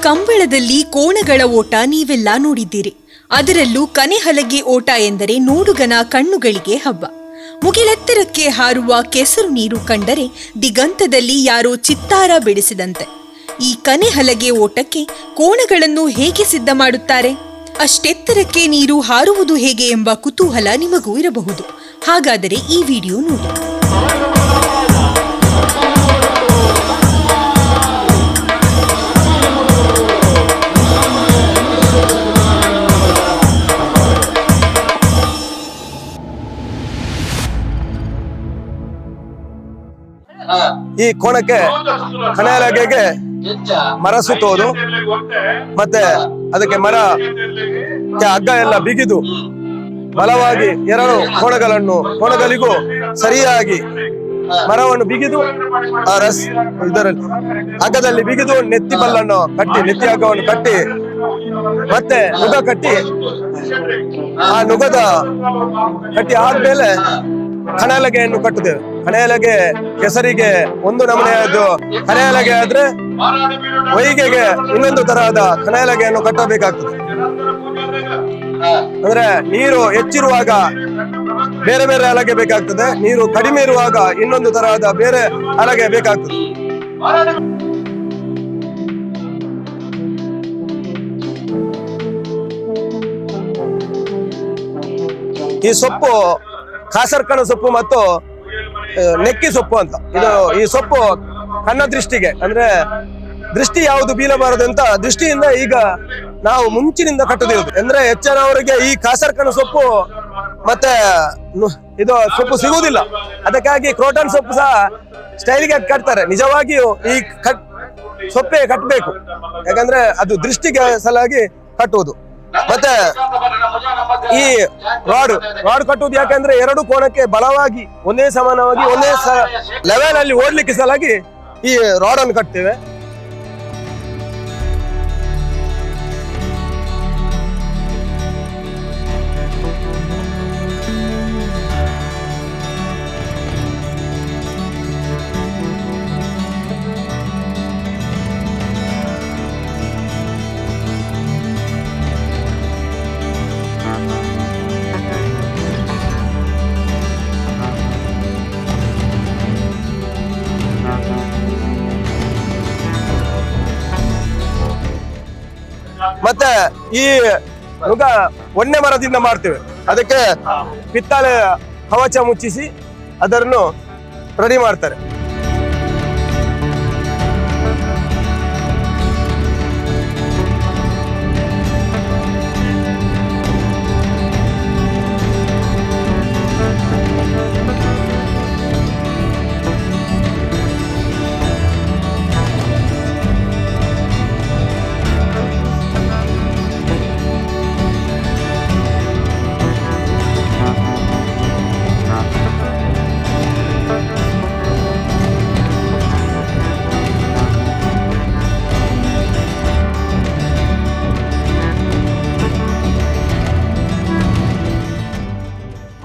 ಕಂಬಳದಲ್ಲಿ ಕೋಣಗಳ ಓಟ ನೀವೆಲ್ಲ ನೋಡಿದ್ದೀರಿ. ಅದರಲ್ಲೂ ಕನೆಹಲಗೆ ಓಟ ಎಂದರೆ ನೋಡುಗನ ಕಣ್ಣುಗಳಿಗೆ ಹಬ್ಬ. ಮುಗಿಲೆತ್ತರಕ್ಕೆ ಹಾರುವ ಕೆಸರು ನೀರು ಕಂಡರೆ ದಿಗಂತದಲ್ಲಿ ಯಾರೋ ಚಿತ್ತಾರ ಬಿಡಿಸಿದಂತೆ. ಈ ಕನೆಹಲಗೆ ಓಟಕ್ಕೆ ಕೋಣಗಳನ್ನು ಹೇಗೆ ಸಿದ್ಧ ಮಾಡುತ್ತಾರೆ? ಅಷ್ಟೆತ್ತರಕ್ಕೆ ನೀರು ಹಾರುವುದು ಹೇಗೆ ಎಂಬ ಕುತೂಹಲ ನಿಮಗೂ ಇರಬಹುದು. ಹಾಗಾದರೆ ಈ ವಿಡಿಯೋ ನೋಡಿ. ಈ ಕೋಣಕ್ಕೆ ಕನೆಹಲಗೆಗೆ ಮರ ಸುತ್ತೋದು, ಮತ್ತೆ ಅದಕ್ಕೆ ಮರ ಹಗ್ಗ ಎಲ್ಲ ಬಿಗಿದು ಬಲವಾಗಿ ಎರಡು ಕೋಣಗಳಿಗೂ ಸರಿಯಾಗಿ ಮರವನ್ನು ಬಿಗಿದು ಇದರಲ್ಲಿ ಹಗ್ಗದಲ್ಲಿ ಬಿಗಿದು ನೆತ್ತಿ ಹಗ್ಗವನ್ನು ಕಟ್ಟಿ ಮತ್ತೆ ನುಗ ಕಟ್ಟಿ ಆ ನುಗದ ಕಟ್ಟಿ ಆದ್ಮೇಲೆ ಕನೆಹಲಗೆಯನ್ನು ಕಟ್ಟುತ್ತೇವೆ. ಕನೆಹಲಗೆ ಕೆಸರಿಗೆ ಒಂದು ನಮೂನೆಯದು ಕನೆಹಲಗೆ ಆದ್ರೆ ಹೊಯ್ಗೆಗೆ ಇನ್ನೊಂದು ತರಹದ ಕನೆಹಲಗೆಯನ್ನು ಕಟ್ಟಬೇಕಾಗ್ತದೆ. ಅಂದ್ರೆ ನೀರು ಹೆಚ್ಚಿರುವಾಗ ಬೇರೆ ಬೇರೆ ಹಲಗೆ ಬೇಕಾಗ್ತದೆ, ನೀರು ಕಡಿಮೆ ಇರುವಾಗ ಇನ್ನೊಂದು ತರಹದ ಬೇರೆ ಹಲಗೆ ಬೇಕಾಗ್ತದೆ. ಈ ಸೊಪ್ಪು ಕಾಸರ್ಕಣ ಸೊಪ್ಪು ಮತ್ತು ನೆಕ್ಕಿ ಸೊಪ್ಪು ಅಂತ. ಈ ಸೊಪ್ಪು ಕಣ್ಣ ದೃಷ್ಟಿಗೆ, ಅಂದ್ರೆ ದೃಷ್ಟಿ ಯಾವುದು ಬೀಳಬಾರದು ಅಂತ ದೃಷ್ಟಿಯಿಂದ ಈಗ ನಾವು ಮುಂಚಿನಿಂದ ಕಟ್ಟದಿರುವುದು. ಅಂದ್ರೆ ಹೆಚ್ಚಿನವರಿಗೆ ಈ ಕಾಸರ್ಕಣ ಸೊಪ್ಪು ಮತ್ತೆ ಇದು ಸೊಪ್ಪು ಸಿಗುವುದಿಲ್ಲ. ಅದಕ್ಕಾಗಿ ಕ್ರೋಟನ್ ಸೊಪ್ಪು ಸಹ ಸ್ಟೈಲ್ಗೆ ಕಟ್ತಾರೆ. ನಿಜವಾಗಿಯೂ ಈ ಸೊಪ್ಪೆ ಕಟ್ಟಬೇಕು, ಯಾಕಂದ್ರೆ ಅದು ದೃಷ್ಟಿಗೆ ಸಲಾಗಿ ಕಟ್ಟುವುದು. ಮತ್ತೆ ಈ ರಾಡ್ ಕಟ್ಟುವುದು ಯಾಕಂದ್ರೆ ಎರಡು ಕೋಣಕ್ಕೆ ಬಲವಾಗಿ ಒಂದೇ ಸಮಾನವಾಗಿ ಒಂದೇ ಲೆವೆಲ್ ಅಲ್ಲಿ ಓಡ್ಲಿಕ್ಕೆ ಸಲಾಗಿ ಈ ರಾಡ್ ಅನ್ನು ಕಟ್ತೇವೆ. ಮತ್ತೆ ಈ ನುಗ ಒಣ್ಣೆ ಮರದಿಂದ ಮಾಡ್ತೇವೆ. ಅದಕ್ಕೆ ಪಿತ್ತಾಳೆ ಕವಚ ಮುಚ್ಚಿಸಿ ಅದನ್ನು ರೆಡಿ ಮಾಡ್ತಾರೆ.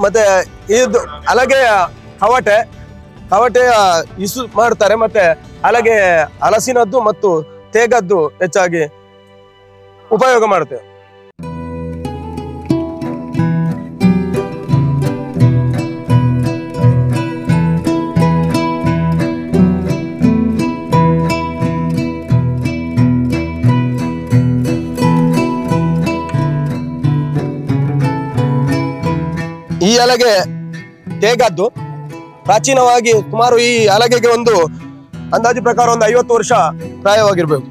ಮತ್ತೆ ಇದು ಹಲಗೆಯ ಕವಟೆಯ ಇಸು ಮಾಡ್ತಾರೆ. ಮತ್ತೆ ಹಲಗೆ ಹಲಸಿನದ್ದು ಮತ್ತು ತೇಗದ್ದು ಹೆಚ್ಚಾಗಿ ಉಪಯೋಗ ಮಾಡುತ್ತೇವೆ. ಈ ಹಲಗೆ ತೇಗದ್ದು ಪ್ರಾಚೀನವಾಗಿ ಸುಮಾರು ಈ ಹಲಗೆಗೆ ಒಂದು ಅಂದಾಜು ಪ್ರಕಾರ ಒಂದು 50 ವರ್ಷ ಪ್ರಾಯವಾಗಿರ್ಬೇಕು.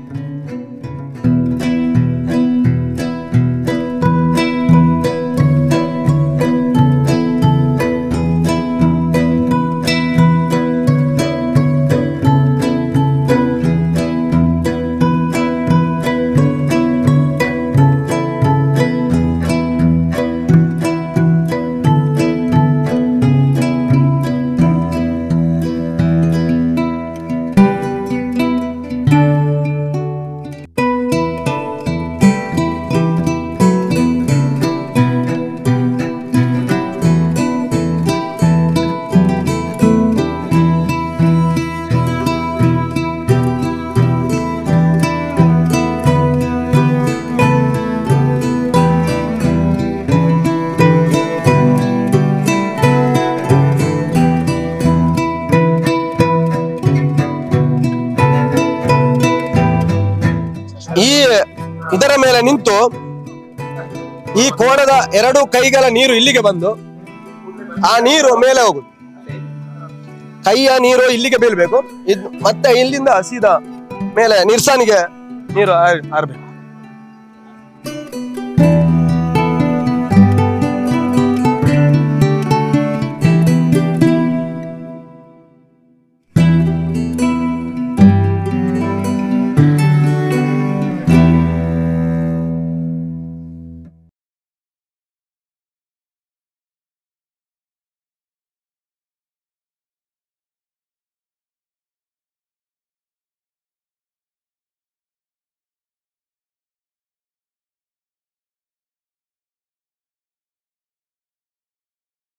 ಇದರ ಮೇಲೆ ನಿಂತು ಈ ಕೋಣದ 2 ಕೈಗಳ ನೀರು ಇಲ್ಲಿಗೆ ಬಂದು ಆ ನೀರು ಮೇಲೆ ಹೋಗುದು. ಕೈಯ ನೀರು ಇಲ್ಲಿಗೆ ಬೀಳ್ಬೇಕು, ಮತ್ತೆ ಇಲ್ಲಿಂದ ಸೀದಾ ಮೇಲೆ ನಿರ್ಸಾನಿಗೆ ನೀರು ಹಾರಬೇಕು.